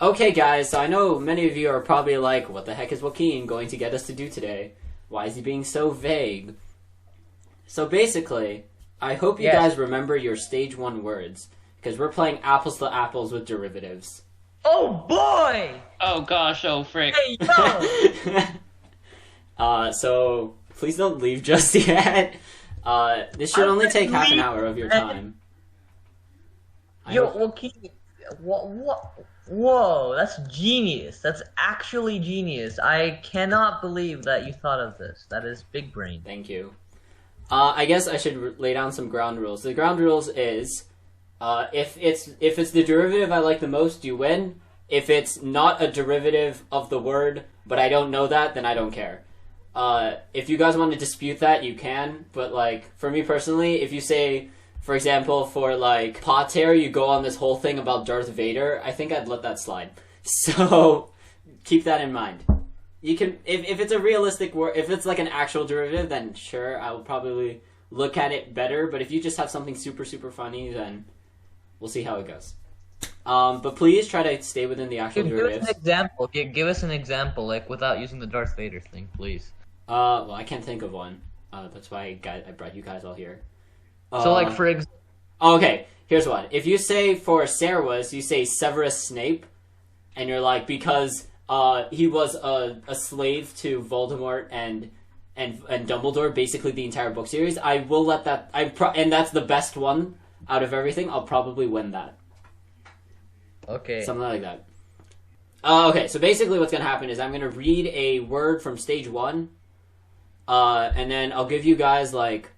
Okay, guys, so I know many of you are probably like, what the heck is Joaquin going to get us to do today? Why is he being so vague? So basically, I hope you guys remember your stage 1 words, because we're playing apples to apples with derivatives. Oh boy! Oh gosh, oh frick. Hey, yo! So please don't leave just yet. This should only take half an hour of your time. Yo, Joaquin, what? Whoa, that's genius. That's actually genius. I cannot believe that you thought of this. That is big brain. Thank you. I guess I should lay down some ground rules. The ground rules is, if it's the derivative I like the most, you win. If it's not a derivative of the word, but I don't know that, then I don't care. If you guys want to dispute that, you can. But like for me personally, if you say, for example, for like pater, you go on this whole thing about Darth Vader, I think I'd let that slide. So keep that in mind. You can, if it's a realistic word, if it's like an actual derivative, then sure, I will probably look at it better. But if you just have something super, super funny, then we'll see how it goes. But please try to stay within the actual derivatives. Give us an example. Give us an example, like without using the Darth Vader thing, please. Well, I can't think of one. That's why I brought you guys all here. So, like, for example... Okay, here's one. If you say for Severus, you say Severus Snape, and you're like, because he was a slave to Voldemort and Dumbledore, basically the entire book series, I will let that... and that's the best one out of everything, I'll probably win that. Okay. Something like that. Okay, so basically what's going to happen is I'm going to read a word from stage 1, and then I'll give you guys, like,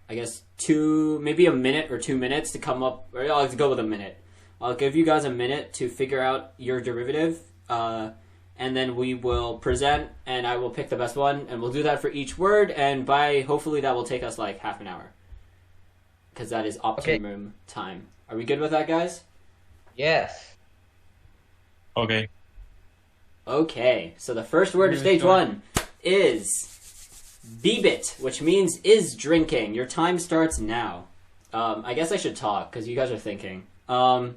I guess maybe a minute or 2 minutes to come up, or I'll go with a minute. I'll give you guys a minute to figure out your derivative, and then we will present, and I will pick the best one, and we'll do that for each word, and hopefully that will take us like half an hour. Because that is optimum time. Are we good with that, guys? Yes. Okay. Okay, so the first word of stage 1 is bebit, which means is drinking. Your time starts now. I guess I should talk, because you guys are thinking. I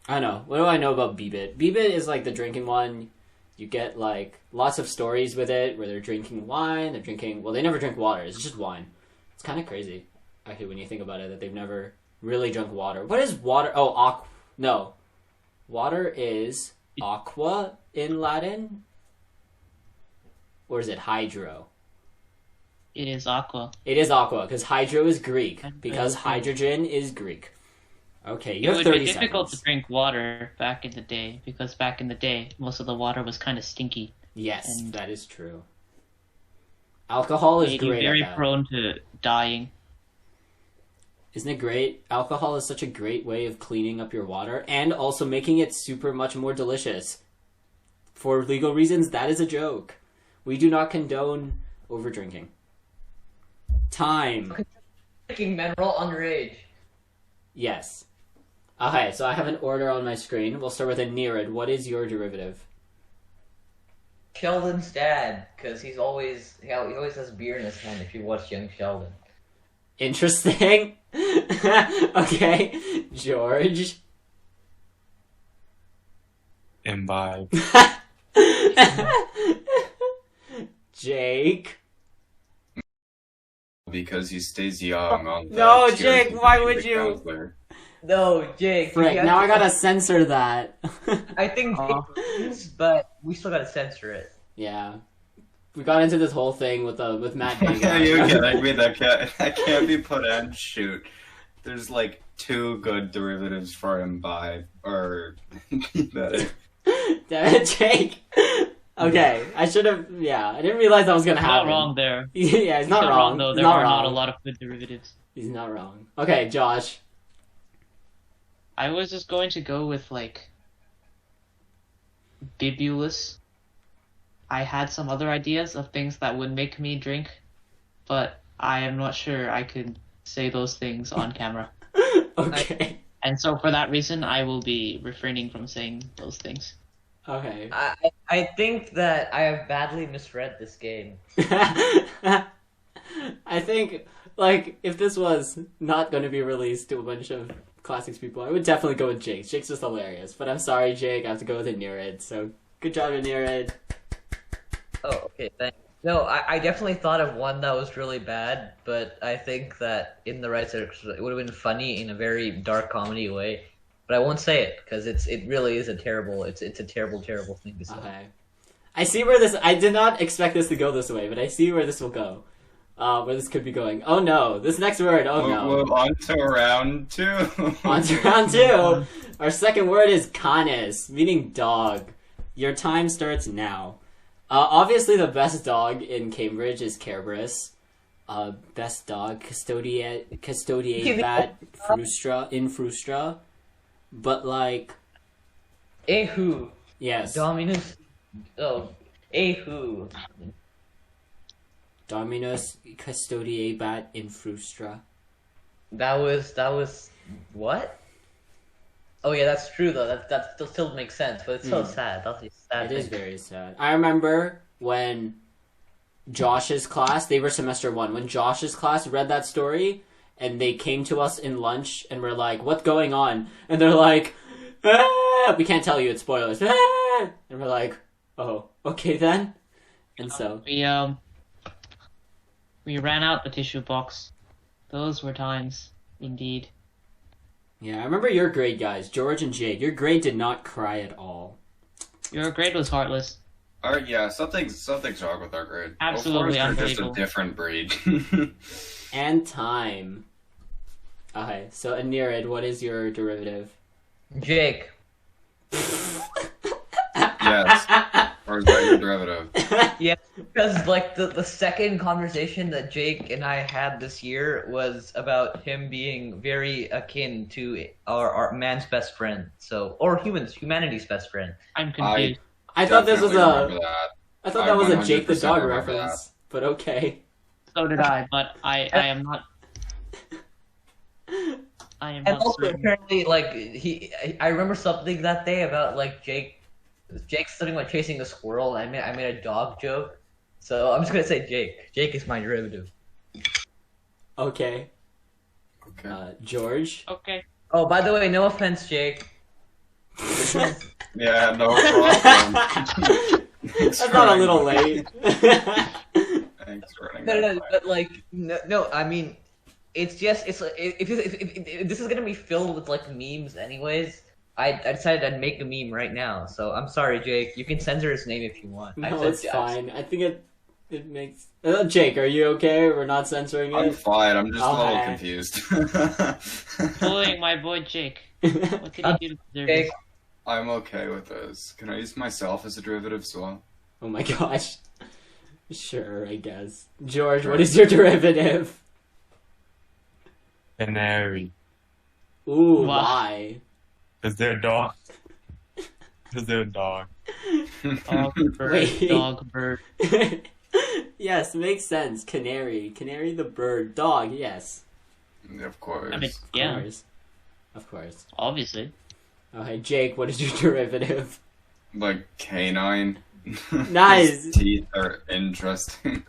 don't know. What do I know about bebit? Bebit is like the drinking one. You get like lots of stories with it, where they're drinking wine, well, they never drink water, it's just wine. It's kind of crazy, actually, when you think about it, that they've never really drunk water. What is water? Oh, no. Water is aqua in Latin? Or is it hydro? It is aqua. It is aqua, because hydro is Greek, because hydrogen is Greek. Okay, you have 30 seconds. It would be difficult to drink water back in the day, because back in the day, most of the water was kind of stinky. Yes, that is true. Alcohol is great very at that. prone to dying. Isn't it great? Alcohol is such a great way of cleaning up your water, and also making it super much more delicious. For legal reasons, that is a joke. We do not condone over-drinking. Time. Drinking men are all underage. Yes. Okay, so I have an order on my screen. We'll start with Anirudh. What is your derivative? Sheldon's dad, because he always has beer in his hand if you watch Young Sheldon. Interesting. Okay, George. Imbibe. Jake. Because he stays young on the No, Jake, why would you? Counselor. No, Jake. Frick, now I gotta censor that. I think Jake wins, but we still gotta censor it. Yeah. We got into this whole thing with Matt being Yeah, you're kidding me. That can't be put in. Shoot. There's like 2 good derivatives for imbibe, or better. Damn it, Jake. Okay, I should have. Yeah, I didn't realize that was gonna happen. Not wrong there. Yeah, he's not wrong though. He's There not are wrong. not a lot of good derivatives. He's not wrong. Okay, Josh. I was just going to go with like bibulous. I had some other ideas of things that would make me drink, but I am not sure I could say those things on camera. Okay. And so for that reason, I will be refraining from saying those things. Okay. I think that I have badly misread this game. I think, like, if this was not going to be released to a bunch of Classics people, I would definitely go with Jake's. Jake's just hilarious. But I'm sorry, Jake, I have to go with Anirudh. So, good job, Anirudh. Oh, okay, thanks. No, I definitely thought of one that was really bad, but I think that in the right circumstances, it would have been funny in a very dark comedy way. But I won't say it, because it really is a terrible thing to say. Okay. I see where this... I did not expect this to go this way, but I see where this will go. Where this could be going. Oh no, this next word, oh no. Well, on to round 2. On to round 2. Our second word is canis, meaning dog. Your time starts now. Obviously the best dog in Cambridge is Kerberos. Best dog, custodiabat frustra. But like... Ehu. Yes. Dominus. Oh. Ehu. Dominus custodiabat in frustra. That was what? Oh yeah, that's true though. That still makes sense, but it's so sad. That's a sad It thing. is very sad. I remember when Josh's class, they were semester 1, when Josh's class read that story, and they came to us in lunch, and we're like, what's going on? And they're like, ah! We can't tell you, it's spoilers. Ah! And we're like, oh, okay then. And so... We ran out the tissue box. Those were times, indeed. Yeah, I remember your grade, guys. George and Jake. Your grade did not cry at all. Your grade was heartless. Yeah, something's wrong with our grade. Absolutely Well, just a unbelievable. different breed. And time. Okay, so Anirudh, what is your derivative? Jake. Yes. Or is that your derivative? Yeah, because like the second conversation that Jake and I had this year was about him being very akin to our man's best friend. So, or humanity's best friend. I'm confused. I thought this was Definitely remember a... that. I thought that was a Jake the 100% Dog remember reference. But okay. So did I, but I am not... I am And not also certain. apparently, like I remember something that day about like Jake's something like chasing a squirrel. And I made a dog joke, so I'm just gonna say Jake. Jake is my derivative. Okay. Okay. George? Okay. Oh, by the way, no offense, Jake. Yeah, no problem. That's not a little late. Thanks for running No, that by. but like no. I mean, it's just if this is gonna be filled with like memes, anyways. I decided I'd make a meme right now, so I'm sorry, Jake. You can censor his name if you want. No, it's fine. I think it makes... Jake, are you okay? We're not censoring I'm it? fine, I'm just a little Okay. confused. Bullying my boy Jake. What did he do to deserve Jake. this? I'm okay with this. Can I use myself as a derivative as well? Oh my gosh. Sure, I guess. George, what is your derivative? Canary. Ooh, Wow. why? Because they're a dog. Because they're a dog. Dog, bird, Wait. dog, bird. Yes, makes sense. Canary. Canary the bird. Dog, yes. Of course. I mean, Of yeah, course. Of course. obviously. Okay, Jake, what is your derivative? Like canine. Nice. His teeth are interesting.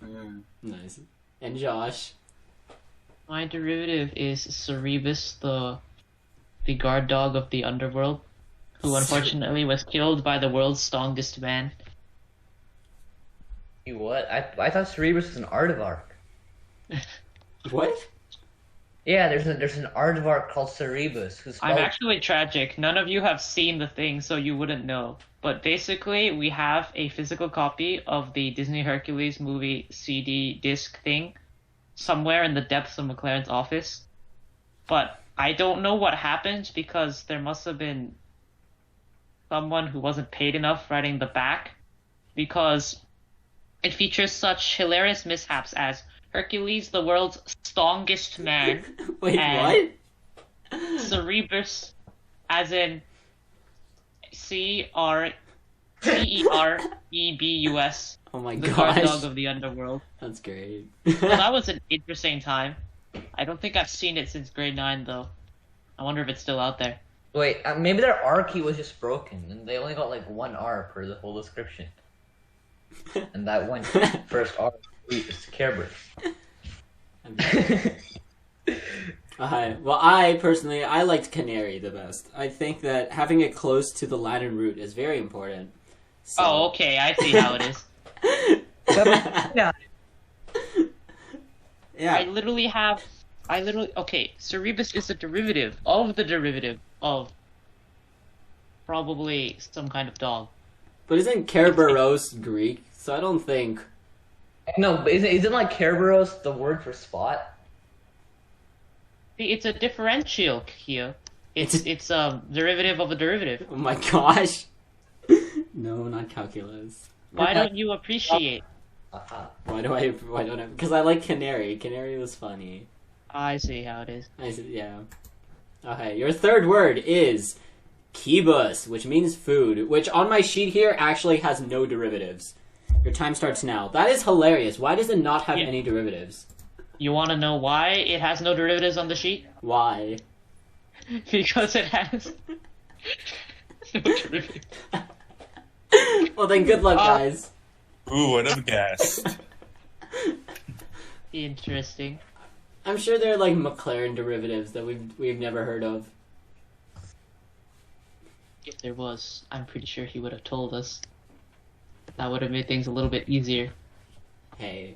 Yeah. Nice. And Josh? My derivative is Cerberus, the guard dog of the underworld, who unfortunately was killed by the world's strongest man. You what? I thought Cerberus was an aardvark. What? Yeah, there's an aardvark called Cerberus who's I'm spelled... actually tragic. None of you have seen the thing, so you wouldn't know. But basically, we have a physical copy of the Disney Hercules movie CD disc thing somewhere in the depths of McLaren's office. But I don't know what happened because there must have been someone who wasn't paid enough writing the back, because it features such hilarious mishaps as Hercules, the world's strongest man, Wait, And- what? Cerberus, as in Cerebus, Oh my the guard gosh. dog of the underworld. That's great. Well, that was an interesting time. I don't think I've seen it since grade 9, though. I wonder if it's still out there. Wait, maybe their R key was just broken, and they only got like one R per the whole description. And that one first R is Kerberos. Well, I personally, I liked canary the best. I think that having it close to the Latin root is very important. So... Oh, okay, I see how it is. Yeah. Yeah. Okay, Cerebus is a derivative of the derivative of probably some kind of dog. But isn't Kerberos Greek? So I don't think... No, but isn't like Kerberos the word for spot? See, it's a differential here. It's a derivative of a derivative. Oh my gosh. No, not calculus. Why don't you appreciate? Why don't I? Because I like canary. Canary was funny. I see how it is. Yeah. Okay, your third word is kibus, which means food, which on my sheet here actually has no derivatives. Your time starts now. That is hilarious. Why does it not have any derivatives? You want to know why it has no derivatives on the sheet? Why? Because it has no derivatives. Well then, good luck, guys. Ooh, another guess. Interesting. I'm sure they're like McLaren derivatives that we've never heard of. If there was, I'm pretty sure he would have told us. That would have made things a little bit easier. Hey.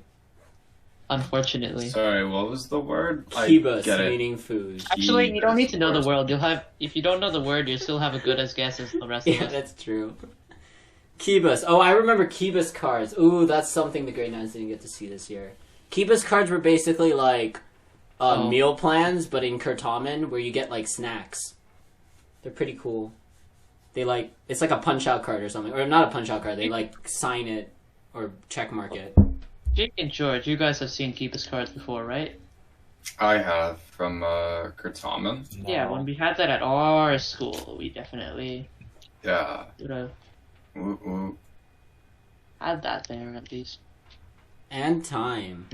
Unfortunately. Sorry, what was the word? Kibus, get it. meaning food. Actually, you don't need to know the Kibus. word. If you don't know the word, you still have a good as guess as the rest of Yeah, us. that's true. Kibus. Oh, I remember Kibus cards. Ooh, that's something the grade 9s didn't get to see this year. Kibus cards were basically like meal plans, but in Kurtamen, where you get like snacks. They're pretty cool. They like, it's like a punch-out card or something. Or not a punch-out card, they like sign it or check mark it. Jake and George, you guys have seen Keepus cards before, right? I have from Kurtamen. No. Yeah, when we had that at our school, we definitely Yeah. would have Ooh, ooh. had that there at least. And time.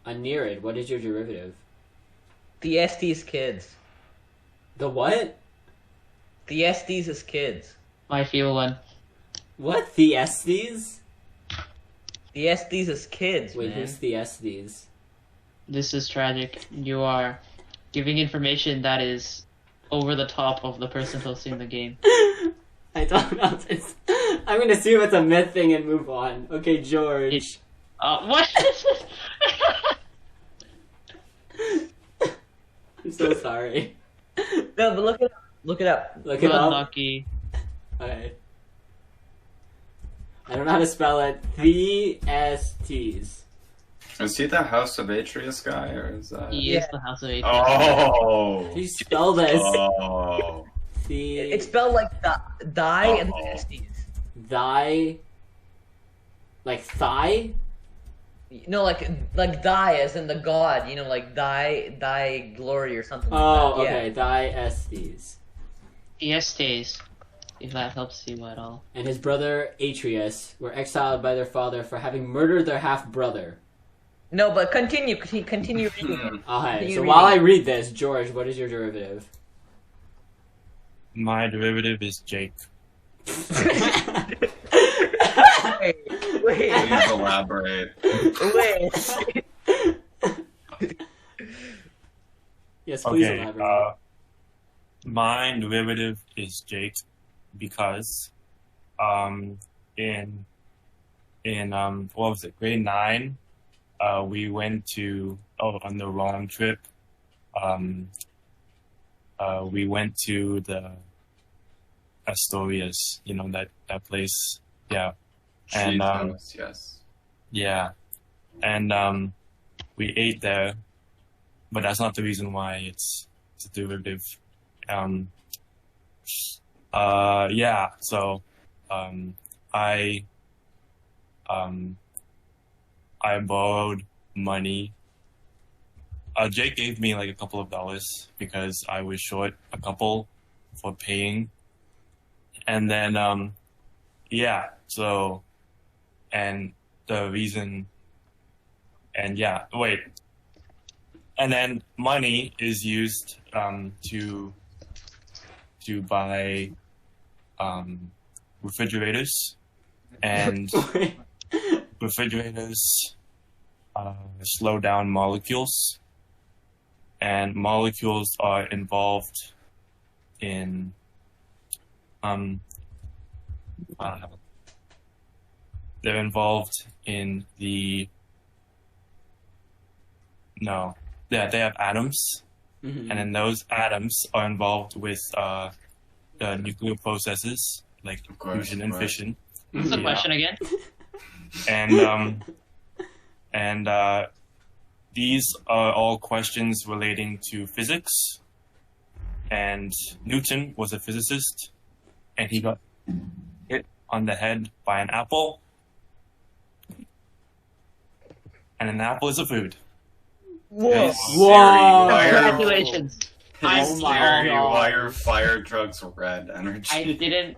Anirudh, what is your derivative? The Estes kids. The what? The Estes is kids. My feel one. What? The Estes? The Estes is kids, Wait, man. who's the Estes? This is tragic. You are giving information that is over the top of the person hosting the game. I don't know this. I'm gonna assume it's a myth thing and move on. Okay, George. What? I'm so sorry. No, but look it up. Look it up. Look it up. Unlucky. Okay. I don't know how to spell it. The Estes. Is he the House of Atreus guy, or is that... He is the House of Atreus. Oh! How do you spell this? Oh. The It's spelled like die and then Estes. thy, like thigh. No, like die as in the god. You know, like thy glory or something. Oh, like that. okay. Thy Estes. Estes, if that helps you at all. And his brother Atreus were exiled by their father for having murdered their half brother. No, but continue reading. Okay, Continue so reading. while I read this, George, what is your derivative? My derivative is Jake. Wait. Please elaborate. Wait. Yes, please Okay, elaborate. my derivative is Jake because in what was it, grade 9, we went to on the wrong trip. We went to the Astorias, you know, that place. Yeah. And Cheetos, yes. yeah. And we ate there, but that's not the reason why it's a derivative. Yeah, so I borrowed money. Jake gave me like a couple of dollars because I was short a couple for paying. And then yeah, so and the reason and yeah, wait. And then money is used to buy refrigerators, and refrigerators slow down molecules. and molecules are involved in they're involved in they have atoms, Mhm. and then those atoms are involved with the nuclear processes like Of course, fusion and right. fission. What's the Yeah. question again? And these are all questions relating to physics. And Newton was a physicist, and he got hit on the head by an apple. And an apple is a food. Whoa! Hey, Whoa. Siri, Congratulations. Why Oh are, my Siri, God. why are fire drugs red energy? I didn't.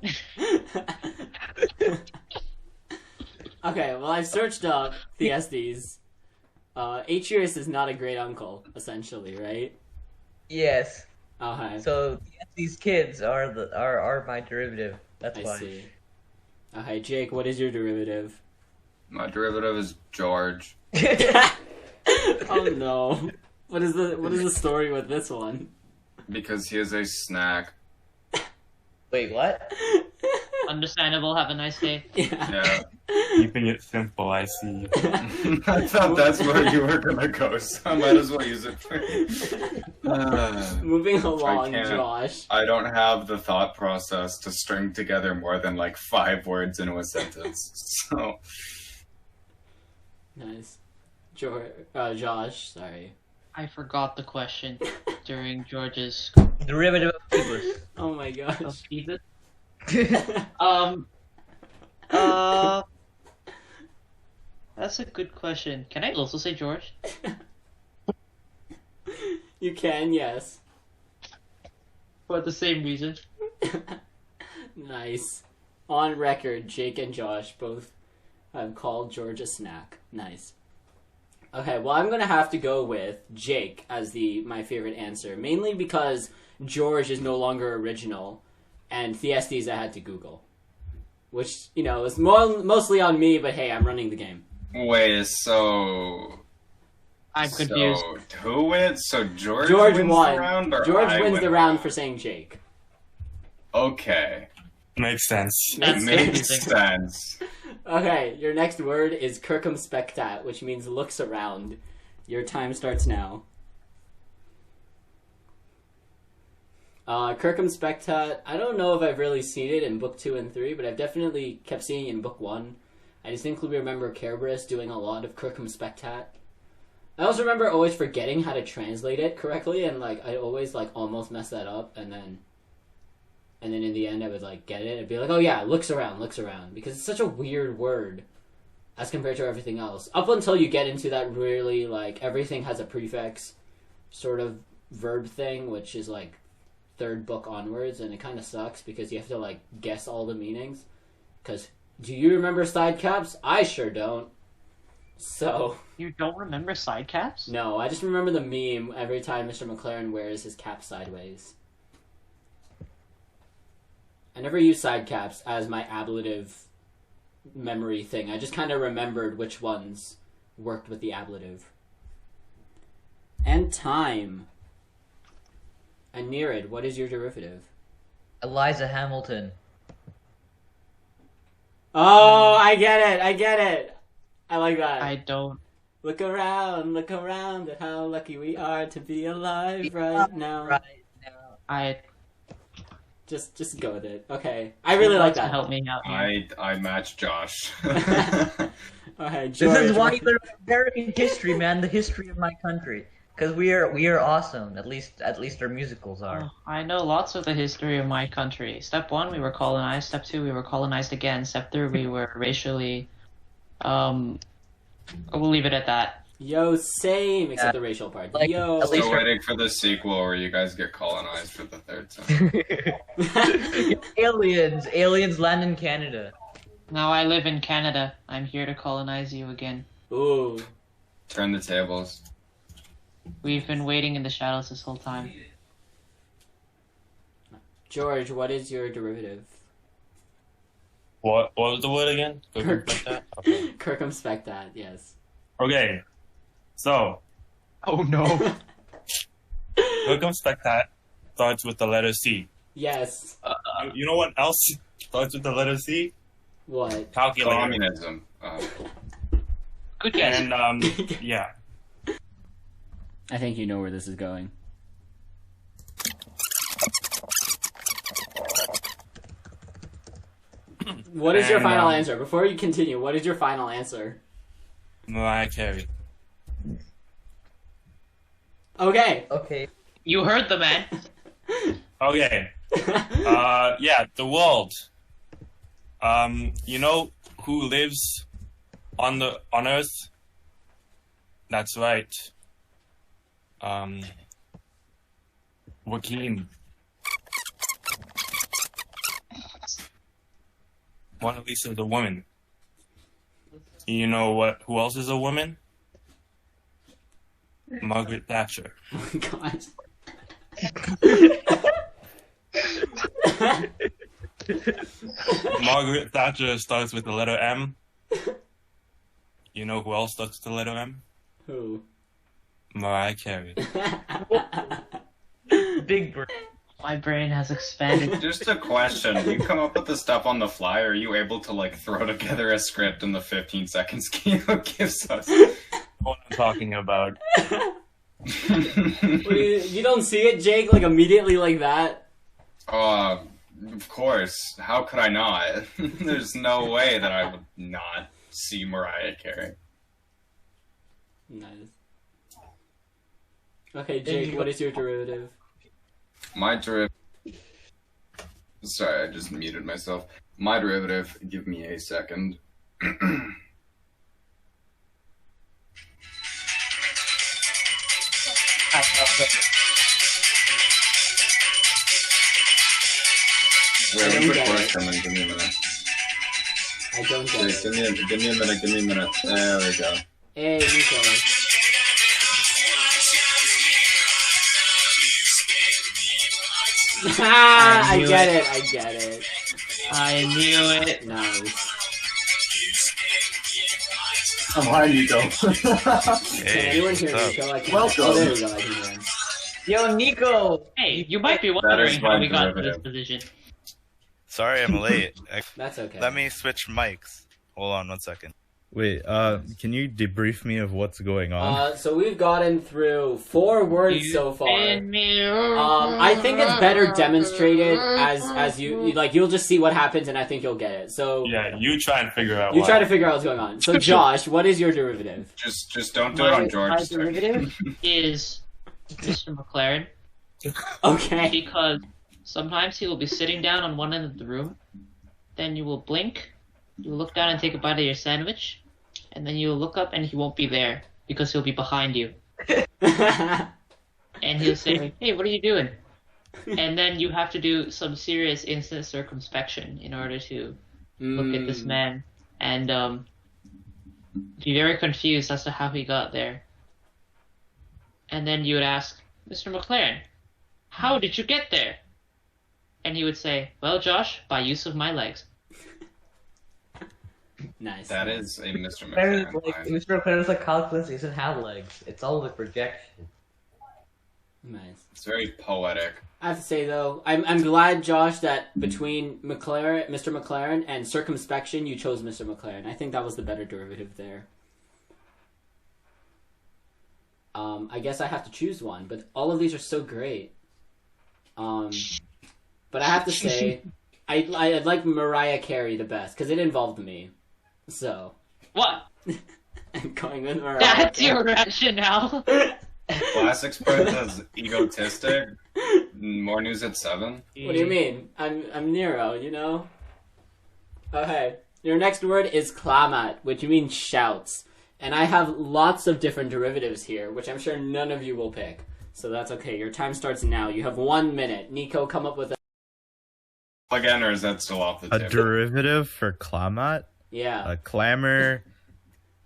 Okay, well, I've searched up Theestes. Atreus is not a great uncle, essentially, right? Yes. Okay, So these kids are my derivative. That's I why. see. Okay, Jake, what is your derivative? My derivative is George. Oh no. What is the story with this one? Because he is a snack. Wait, what? Understandable. Have a nice day. Yeah. Yeah. Keeping it simple, I see. I thought that's where you were gonna go, so I might as well use it for you. Moving along, can't. Josh. I don't have the thought process to string together more than like 5 words into a sentence. So Nice. Josh, sorry. I forgot the question during George's Derivative of Phoebus. Oh my of gosh. Jesus. Uh, that's a good question. Can I also say George? You can, yes. For the same reason. Nice. On record, Jake and Josh both have called George a snack. Nice. Okay, well, I'm gonna have to go with Jake as my favorite answer, mainly because George is no longer original, and Theestes I had to Google, which is mostly on me. But hey, I'm running the game. wait, so I'm confused. So who wins? So George George wins won. the round, or George I wins win the round for saying Jake. Okay, Makes sense. That's makes confusing. sense. Okay, your next word is circumspectat, which means looks around. Your time starts now. Circumspectat, I don't know if I've really seen it in book 2 and 3, but I've definitely kept seeing it in book 1. I distinctly remember Cerberus doing a lot of circumspectat. I also remember always forgetting how to translate it correctly, and I always almost mess that up, and then in the end I would get it and be like, oh yeah, looks around, because it's such a weird word as compared to everything else. Up until you get into that really everything has a prefix sort of verb thing, which is 3rd book onwards, and it kind of sucks because you have to guess all the meanings. Because do you remember side caps? I sure don't. So You don't remember side caps? no, I just remember the meme every time Mr. McLaren wears his cap sideways. I never use side caps as my ablative memory thing. I just kind of remembered which ones worked with the ablative. And time. Anirudh, what is your derivative? Eliza Hamilton. Oh, I get it. I like that. I don't. Look around at how lucky we are to be alive right now. Right now. I Just go with it. Okay. I really like that. Help me out here. I match Josh. Okay, George. This is why you learn American history, man. The history of my country. Because we are awesome. At least our musicals are. Oh, I know lots of the history of my country. Step 1, we were colonized. Step 2, we were colonized again. Step 3, we were racially. We'll leave it at that. Yo, same, except the racial part. Like, Yo. at least- Still waiting for the sequel where you guys get colonized for the 3rd time. Aliens land in Canada. Now I live in Canada. I'm here to colonize you again. Ooh. Turn the tables. We've been waiting in the shadows this whole time. George, what is your derivative? What was the word again? Circumspectat? Okay. Circumspectat, yes. Okay. So, Oh no. Circumspectat starts with the letter C. Yes. You know what else starts with the letter C? What? Calculator. Communism. Good guess. And yeah. I think you know where this is going. What is your And, final answer? Before you continue, what is your final answer? Mariah Carey. Okay. Okay. You heard the man. Okay. Yeah, the world. You know who lives on Earth? That's right. Joaquin. Mona Lisa is a woman. You know what? Who else is a woman? Margaret Thatcher. Oh my god. Margaret Thatcher starts with the letter M. You know who else starts with the letter M? Who? Mariah Carey. Big brain. My brain has expanded. Just a question. You come up with the stuff on the fly, or are you able to like throw together a script in the 15 seconds Kino gives us? What I'm talking about. You don't see it, Jake, like immediately like that? Of course. How could I not? There's no way that I would not see Mariah Carey. Nice. Okay, Jake, what is your derivative? My derivative... Sorry, I just muted myself. My derivative, give me a second. Wait, one quick question, and give me a minute. I don't get Wait, it. give me a minute. There we go. Hey, Nico. I get it. I knew it. Nice. I'm behind you, Nico. Can anyone hear what's Nico? I can't. Welcome. Oh, there we go. I can hear him. Yo, Nico! Hey, you might be That wondering is my how we got to this derivative. position. Sorry, I'm late. That's okay. Let me switch mics. Hold on 1 second. Wait, can you debrief me of what's going on? So we've gotten through 4 words so far. I think it's better demonstrated as you like. You'll just see what happens, and I think you'll get it. So Yeah, you try and figure out you why. try to figure out what's going on. So Josh, what is your derivative? Just don't do it on My George's turn. derivative is Mr. McLaren, Okay. because sometimes he will be sitting down on one end of the room, then you will blink, you will look down and take a bite of your sandwich, and then you will look up and he won't be there because he'll be behind you. And he'll say, "Hey, what are you doing?" And then you have to do some serious instant circumspection in order to look at this man and be very confused as to how he got there. And then you would ask, "Mr. McLaren, how did you get there?" And he would say, "Well, Josh, by use of my legs." Nice. That is a Mr. Very, McLaren like, line. Mr. McLaren's like calculus, he doesn't have legs. It's all the projection. Nice. It's very poetic. I have to say though, I'm glad, Josh, that between Mr. McLaren, and circumspection, you chose Mr. McLaren. I think that was the better derivative there. I guess I have to choose one, but all of these are so great. But I have to say, I like Mariah Carey the best because it involved me. So What? I'm going with Mariah. That's Carey. your rationale? Classics Press is egotistic. More news at 7. What do you mean? I'm Nero, you know? Okay. Your next word is clamat, which means shouts. And I have lots of different derivatives here, which I'm sure none of you will pick. So that's okay. Your time starts now. You have 1 minute. Nico, come up with a... Again, or is that still off the A table? derivative for clamat? Yeah. A clamor?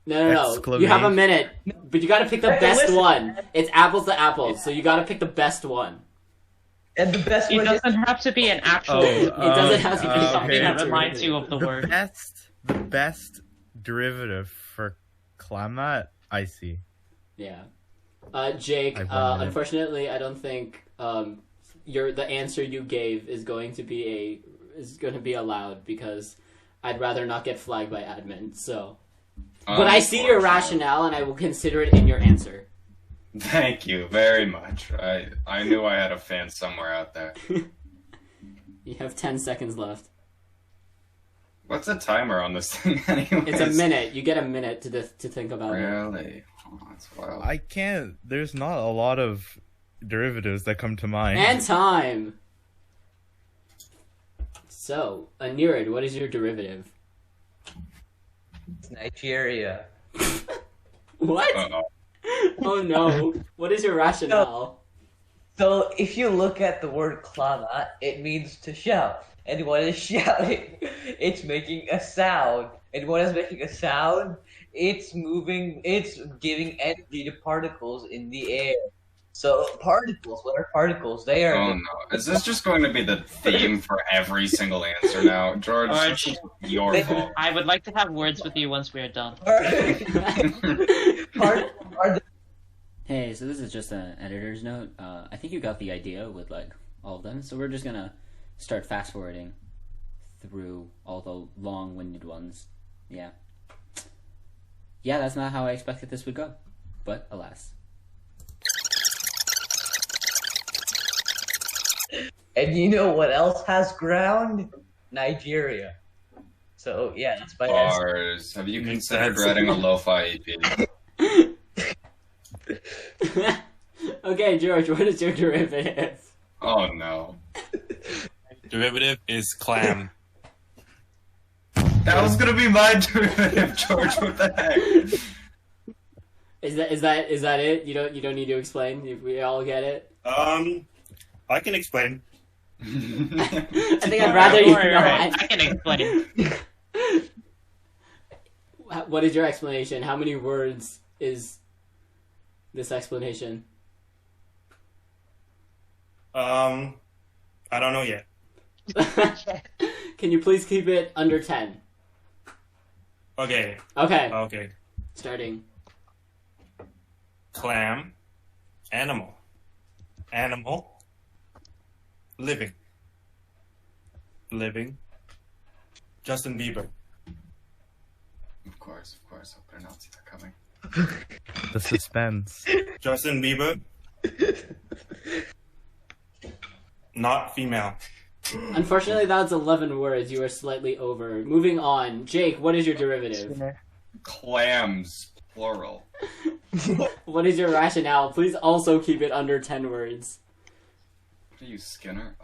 No. You have a minute. But you gotta pick the best listen. one. It's apples to apples, so you gotta pick the best one. And the best It one is... doesn't have to be an actual. It doesn't have to be something okay. that reminds you of the word. The best derivative for clamat? I see. Yeah. Jake, I have 1 minute. unfortunately, I don't think the answer you gave is going to be allowed because I'd rather not get flagged by admin. So, but I see your rationale, and I will consider it in your answer. Thank you very much. I knew I had a fan somewhere out there. You have 10 seconds left. What's the timer on this thing anyway? It's a minute. You get a minute to think about it. Really? Oh, that's wild. I can't. There's not a lot of derivatives that come to mind. And time. So, Anirudh, what is your derivative? It's Nigeria. What? Uh-oh. Oh no. What is your rationale? So if you look at the word klama, it means to shout. And what is shouting? It's making a sound. And what is making a sound? It's giving energy to particles in the air. So particles, what are particles? They are... Oh no. Is this just going to be the theme for every single answer now? George, this is your fault. I would like to have words with you once we are done. Particles are the... Hey, so this is just an editor's note. I think you got the idea with like all of them, so we're just gonna start fast forwarding through all the long-winded ones. Yeah, that's not how I expected this would go, but alas. And you know what else has ground? Nigeria. So yeah, that's my answer. Bars. Have you considered writing a lo-fi EP? Okay, George, what is your derivative? Oh no. Derivative is clam. That was gonna be my derivative, George. What the heck? Is that it? You don't need to explain. If we all get it. I can explain. I think I'd rather you Alright, not. I can explain. What is your explanation? How many words is this explanation? I don't know yet. Can you please keep it under 10? Okay. Okay. Starting. Clam. Animal. Animal. Living. Justin Bieber. Of course. I did not see that coming. The suspense. Justin Bieber. Not female. Unfortunately, that's 11 words. You are slightly over. Moving on. Jake, what is your derivative? Clams, plural. What is your rationale? Please also keep it under 10 words. What are you, Skinner?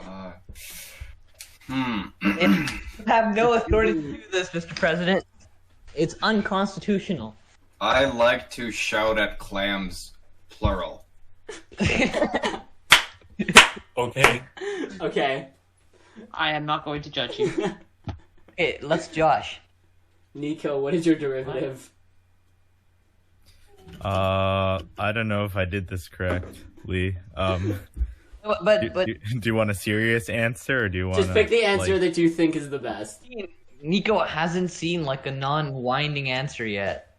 You have no authority to do this, Mr. President. It's unconstitutional. I like to shout at clams, plural. Okay. Okay. I am not going to judge you. Okay, let's Josh. Nico, what is your derivative? I don't know if I did this correctly. But Do you want a serious answer, or do you want Just pick the answer that you think is the best. Nico hasn't seen like a non-winding answer yet.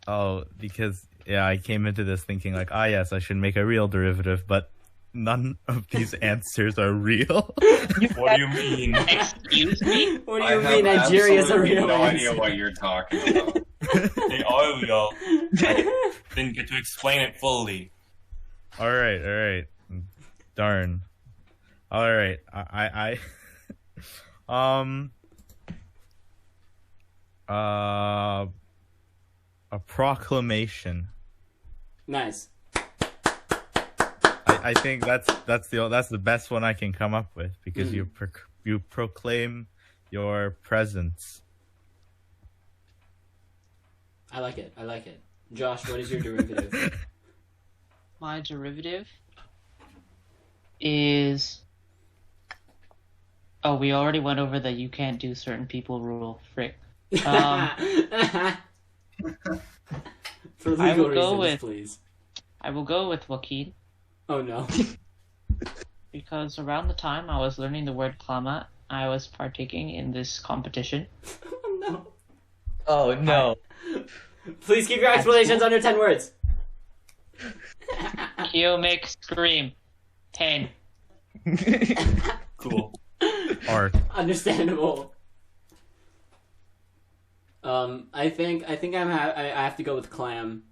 Oh, because I came into this thinking like, yes, I should make a real derivative, but none of these answers are real. What do you mean? Excuse me? What do you mean Nigeria is a real no answer? idea what you're talking about. They are real. I didn't get to explain it fully. All right. Darn. All right. I a proclamation. Nice. I think that's the best one I can come up with, because you proclaim your presence. I like it. Josh, what is your derivative? My derivative is... Oh, we already went over the you can't do certain people rule. Frick. For legal reasons, please. I will go with Joaquin. Oh no. Because around the time I was learning the word klama, I was partaking in this competition. Oh no. Oh no. Please keep your explanations under 10 words. He'll make scream. 10. Cool. Or Understandable. I think I have to go with clam.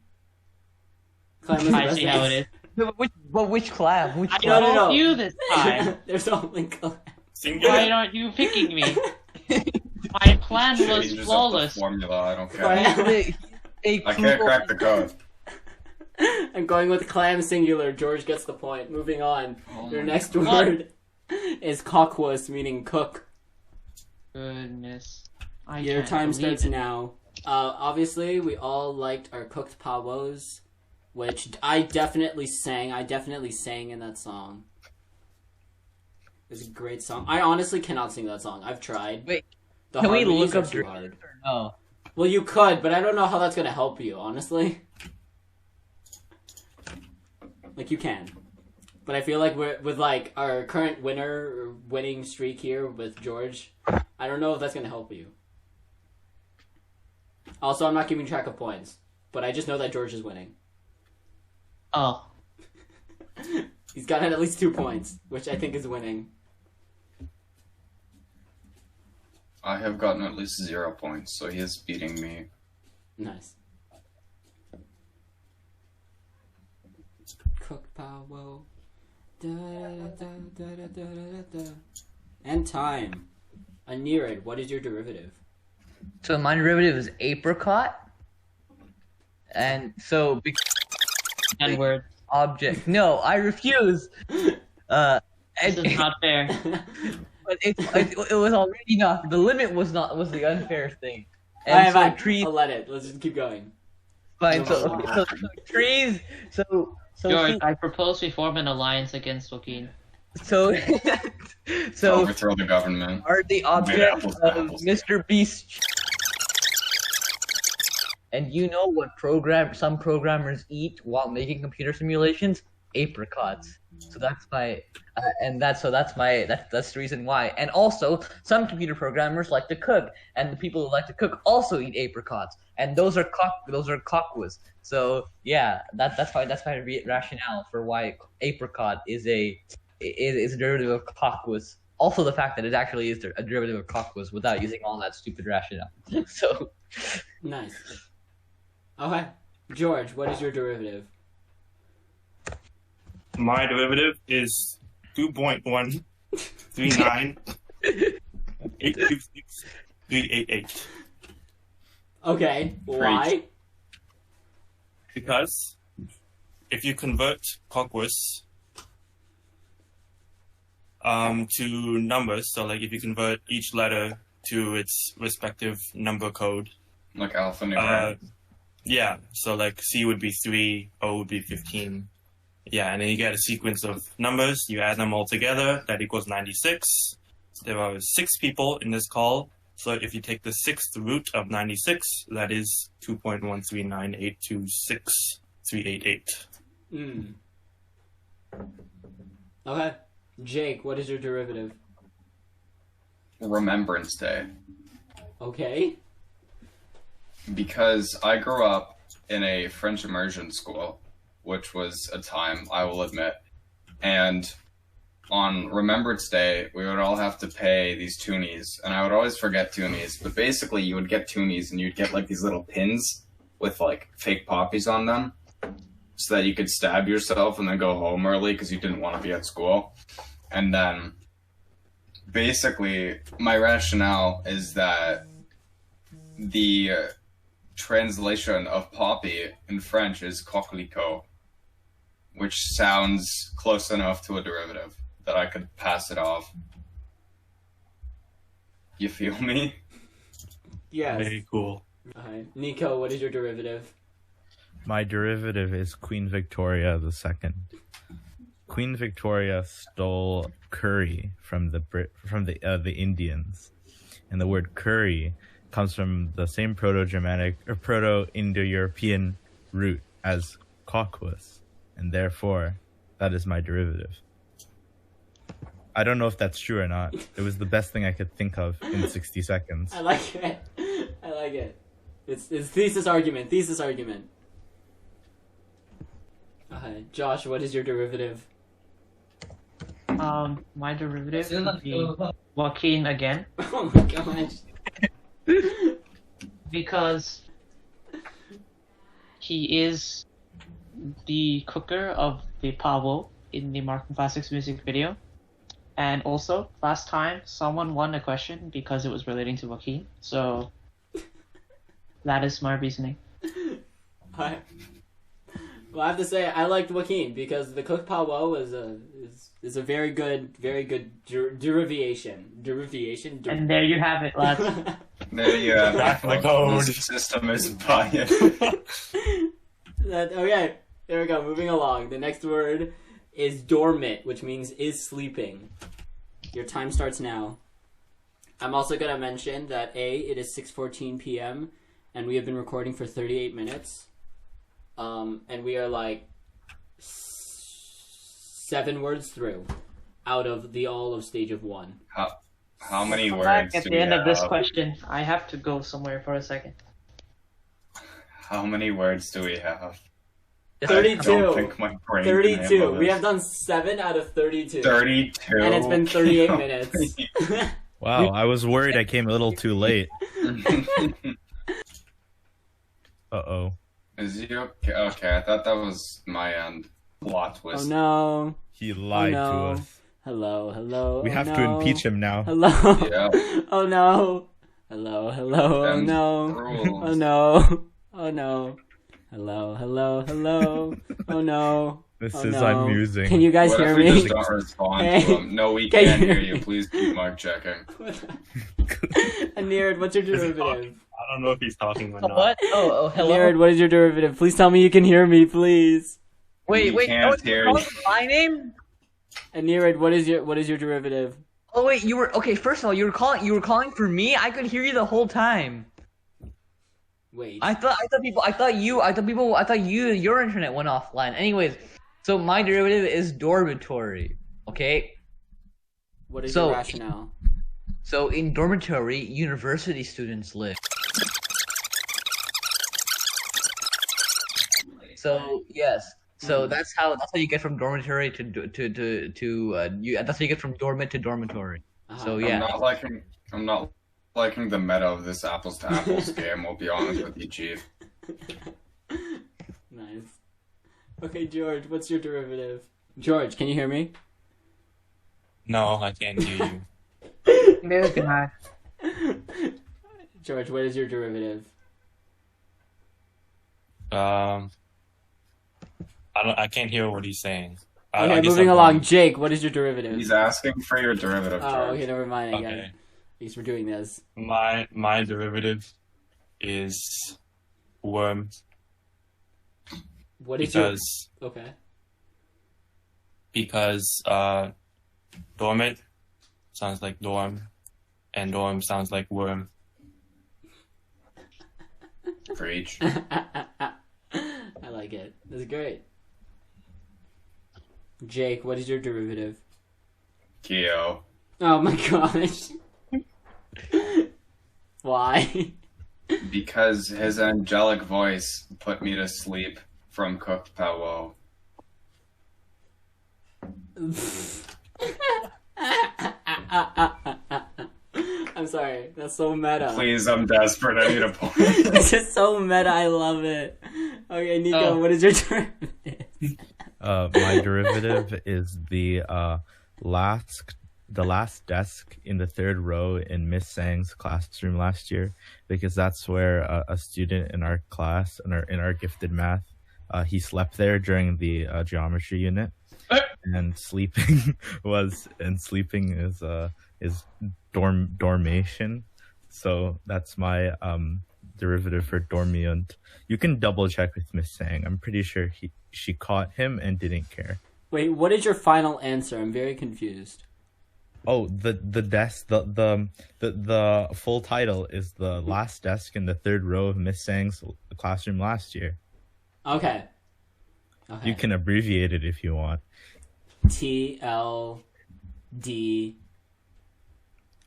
Clam is the I best see how it answer. is. Which clam? Which I clam? No, no, told no. you this time. There's only clam. Why Singular. aren't you picking me? My plan was Changes up the flawless. formula. I don't care. Clam. A I can't crack the code. I'm going with clam singular. George gets the point. Moving on. Oh Your my next God. word is cockwas, meaning cook. Goodness. I Your can't time believe starts it. now. Obviously, we all liked our cooked pavos, which I definitely sang. I definitely sang in that song. It was a great song. I honestly cannot sing that song. I've tried. Wait, The can we harmonies look are up too derivatives hard. or no? Well, you could, but I don't know how that's gonna help you, honestly. Like, you can. But I feel like with like our current winning streak here with George, I don't know if that's gonna help you. Also, I'm not keeping track of points, but I just know that George is winning. Oh. He's got at least 2 points, which I think is winning. I have gotten at least 0 points, so he is beating me. Nice. Cook power. Da, da, da, da, da, da, da. And time. Anirudh, what is your derivative? So my derivative is apricot, and so N word. object. No, I refuse. This And, is not fair. but it was already not. The limit was the unfair thing. And so Alright, trees. I'll let it. Let's just keep going. Fine. So trees. So George, I propose we form an alliance against Joaquin. so so Overthrow the government. are the object apples to of apples. Mr. Beast. And you know what some programmers eat while making computer simulations? Apricots. So that's my, that's the reason why. And also, some computer programmers like to cook, and the people who like to cook also eat apricots, and those are cockwas. So yeah, that's my rationale for why apricot is a derivative of cockwas. Also, the fact that it actually is a derivative of cockwas without using all that stupid rationale. So Nice. Okay. George, what is your derivative? My derivative is 2.139.826.388. Okay. Why? Because if you convert cockwas to numbers, so like if you convert each letter to its respective number code, Like alphanumeric. yeah, so like C would be 3, O would be 15. Yeah, and then you get a sequence of numbers, you add them all together, that equals 96. There are 6 people in this call, so if you take the 6th root of 96, that is 2.139826388. Okay. Jake, what is your derivative? Remembrance Day. Okay. Because I grew up in a French immersion school, which was a time, I will admit. And on Remembrance Day, we would all have to pay these toonies, and I would always forget toonies. But basically, you would get toonies, and you'd get like these little pins with like fake poppies on them, so that you could stab yourself and then go home early because you didn't want to be at school. And then, basically, my rationale is that the translation of poppy in French is coquelicot, which sounds close enough to a derivative that I could pass it off. You feel me? Yes. Very cool. Okay. Nico, what is your derivative? My derivative is Queen Victoria II. Queen Victoria stole curry from the Indians, and the word curry comes from the same Proto-Germanic or Proto-Indo-European root as cockwas, and therefore that is my derivative. I don't know if that's true or not. It was the best thing I could think of in 60 seconds. I like it. I like it. It's thesis argument. Thesis argument. Okay. Josh, what is your derivative? My derivative would be Joaquin again. Oh my gosh. Because he is the cooker of the pavo in the Markham Classics music video. And also, last time, someone won a question because it was relating to Joaquin. So, that is my reasoning. Well, I have to say, I liked Joaquin because the cooked pavo is a very good derivation. And there you have it, lads. There you have Crack the code. The system is biased. Okay, there we go. Moving along. The next word is dormant, which means is sleeping. Your time starts now. I'm also going to mention that it is 6:14 p.m. and we have been recording for 38 minutes. And we are like 7 words through out of all of stage of 1. How many Come words back at do the we end of this have? question. I have to go somewhere for a second. How many words do we have? 32. I don't think my brain can 32. handle We this. have done 7 out of 32. 32. And it's been 38 minutes. Wow, I was worried I came a little too late. Uh-oh. Is he okay? Okay, I thought that was my end. Plot Oh twist. no. He lied no. to us. Hello. We Oh, have no. to impeach him now. Hello. Yeah. Oh no. Hello. Oh Them's no. rules. Oh no. Oh no. Hello. Oh no. This Oh, is no. amusing. Can you guys What hear if we me? just don't respond Hey. to him? No, we Can can't you- hear you. Please keep Mark checking. Anirudh, what's your Is he derivative? talking? I don't know if he's talking or not. What? Oh, hello. Anirudh, what is your derivative? Please tell me you can hear me, please. Wait. We can't Oh, hear oh, you. my name? Anirudh, what is your derivative? Oh wait, you were okay. First of all, you were calling for me. I could hear you the whole time. Wait. I thought your internet went offline. Anyways, so my derivative is dormitory. Okay. What is so- your rationale? So in dormitory, university students live. So yes. So that's how you get from dormitory to that's how you get from dormit to dormitory. So yeah. I'm not liking the meta of this apples to apples game. I'll be honest with you, Chief. Nice. Okay, George, what's your derivative? George, can you hear me? No, I can't hear you. Neither can I. George, what is your derivative? I can't hear what he's saying. Okay, I guess moving I'm along. wrong. Jake, what is your derivative? He's asking for your derivative, Oh, George. okay, never mind. I got it. Okay. At least we're doing this. My derivative is worm What is because your... Okay. because dormant sounds like dorm, and dorm sounds like worm. Preach. I like it. That's great. Jake, what is your derivative? Keo. Oh my gosh. Why? Because his angelic voice put me to sleep from cooked pavo. I'm sorry. That's so meta. Please, I'm desperate. I need a point. It's just so meta. I love it. Okay, Nico, Oh. what is your derivative? My derivative is the last desk in the 3rd row in Miss Sang's classroom last year, because that's where a student in our class in our gifted math, he slept there during the geometry unit, and sleeping is dormation, so that's my derivative for dormient. You can double check with Miss Sang. I'm pretty sure she caught him and didn't care. Wait, what is your final answer? I'm very confused. Oh, the desk, the full title is the last desk in the 3rd row of Miss Sang's classroom last year. Okay. You can abbreviate it if you want. TLDR.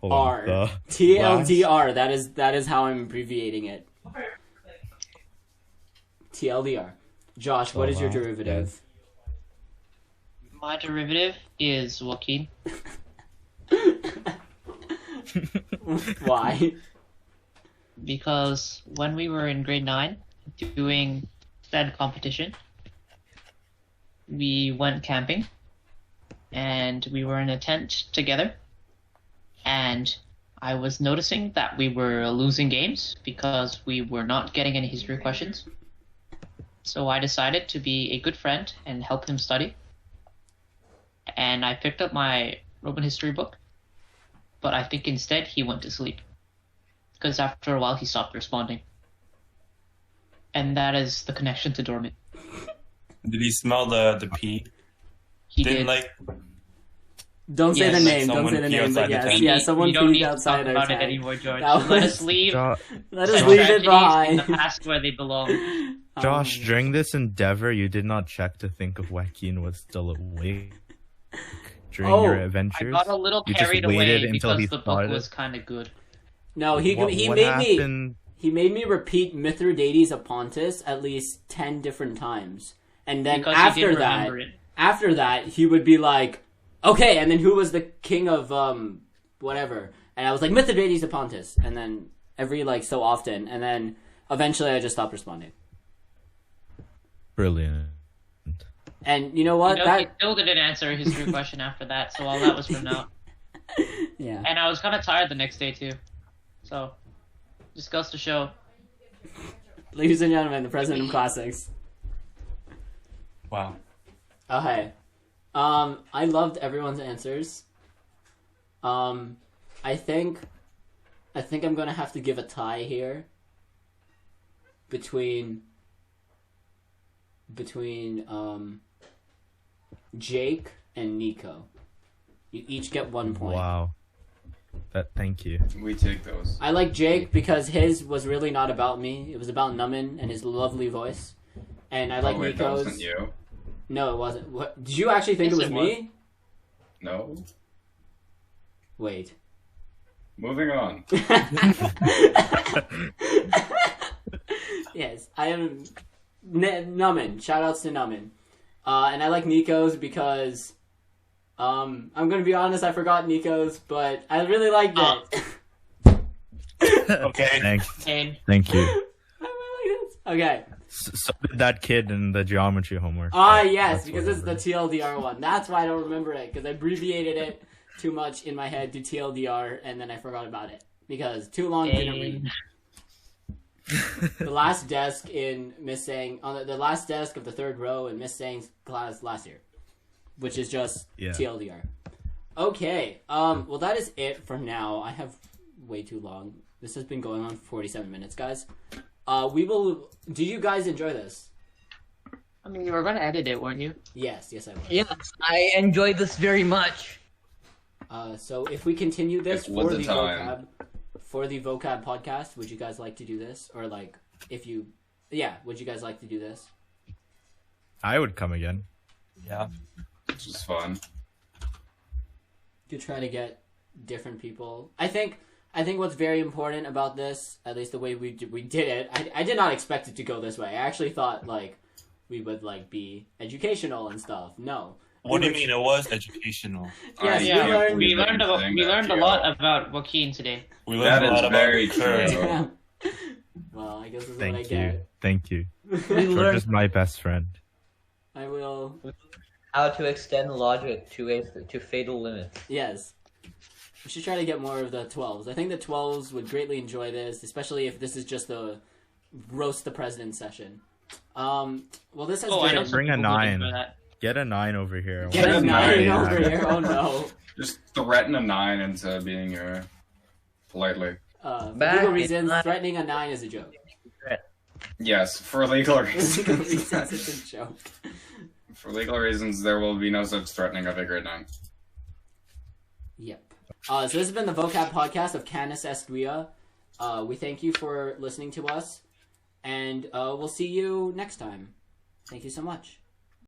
Hold on, the TLDR. That is how I'm abbreviating it. TLDR. Josh, what is your last derivative? My derivative is Joaquin. Why? Because when we were in grade 9 doing that competition, we went camping and we were in a tent together, and I was noticing that we were losing games because we were not getting any history questions. So I decided to be a good friend and help him study. And I picked up my Roman history book, but I think instead he went to sleep. Because after a while he stopped responding. And that is the connection to Dormant. Did he smell the pee? He Didn't did. like. Don't say the Yes. name. Don't Someone say the pee name. But outside the yes, tent. yeah, someone you don't need peed to outside talk our about it tent. anymore, George. That Let was- us leave. Let us such leave it tragedies behind. in the past where they belong. Josh, during this endeavor, you did not check to think if Joaquin was still awake during Oh, your I adventures. got a little You just carried waited away until because he the book started? was kind of good. No, he What made happened? me repeat Mithridates of Pontus at least 10 different times, and then Because he after didn't that, remember it. after that, he would be like, "Okay," and then who was the king of whatever? And I was like Mithridates of Pontus, and then every like so often, and then eventually I just stopped responding. Brilliant. And you know what? You know, he still didn't answer a history question after that, so all that was for naught. Yeah. And I was kind of tired the next day too. So, just goes to show. Ladies and gentlemen, the president of classics. Wow. Okay. I loved everyone's answers. I think I'm gonna have to give a tie here between Jake and Nico. You each get 1 point. Wow. Thank you. We take those. I like Jake because his was really not about me. It was about Numan and his lovely voice. And I like Oh, wait, that Nico's. wasn't you. No, it wasn't. What? Did you actually think Yes, it was it was. me? No. Wait. Moving on. Yes, I am Numan. Shoutouts to Numan. And I like Nico's because I'm gonna be honest, I forgot Nico's, but I really liked it. Okay. Thanks. And Thank you. I really liked it. Okay. So did that kid in the geometry homework. Yes, That's because what it's the TLDR one. That's why I don't remember it, because I abbreviated it too much in my head to TLDR, and then I forgot about it. Because too long didn't read. The last desk in Miss Sang, on the last desk of the third row in Miss Sang's class last year, which is just Yeah. TLDR. Okay, well that is it for now. I have way too long. This has been going on for 47 minutes, guys. Do you guys enjoy this? I mean, you were gonna edit it, weren't you? Yes, I will. Yes, I enjoyed this very much. So if we continue this It was for a the time. vocab podcast, would you guys like to do this? Or like, would you guys like to do this? I would come again. Yeah. Which is fun. To try to get different people. I think what's very important about this, at least the way we did it, I did not expect it to go this way. I actually thought like we would like be educational and stuff. No. What do you mean? It was educational. Yes, I we learned- We learned a Kyo. lot about Joaquin today. We That learned a is lot about very her. true. Yeah. Well, I guess that's what I Thank you. get. Thank you. We George learned is my best friend. I will. how to extend logic to fatal limits. Yes. We should try to get more of the 12s. I think the 12s would greatly enjoy this, especially if this is just the roast the president session. Well, this has Oh, I know been... some Bring a people would 9. enjoy that. Get a 9 over here. Get a Get a 9 9. over here. Oh, no. Just threaten a 9 into being your politely. For Back legal in reasons, time. threatening a 9 is a joke. Yes, for legal For legal reasons. reasons, it's a joke. For legal reasons, there will be no such threatening of a grade 9. Yep. So this has been the Vocab podcast of Canis Est Via. We thank you for listening to us, and we'll see you next time. Thank you so much.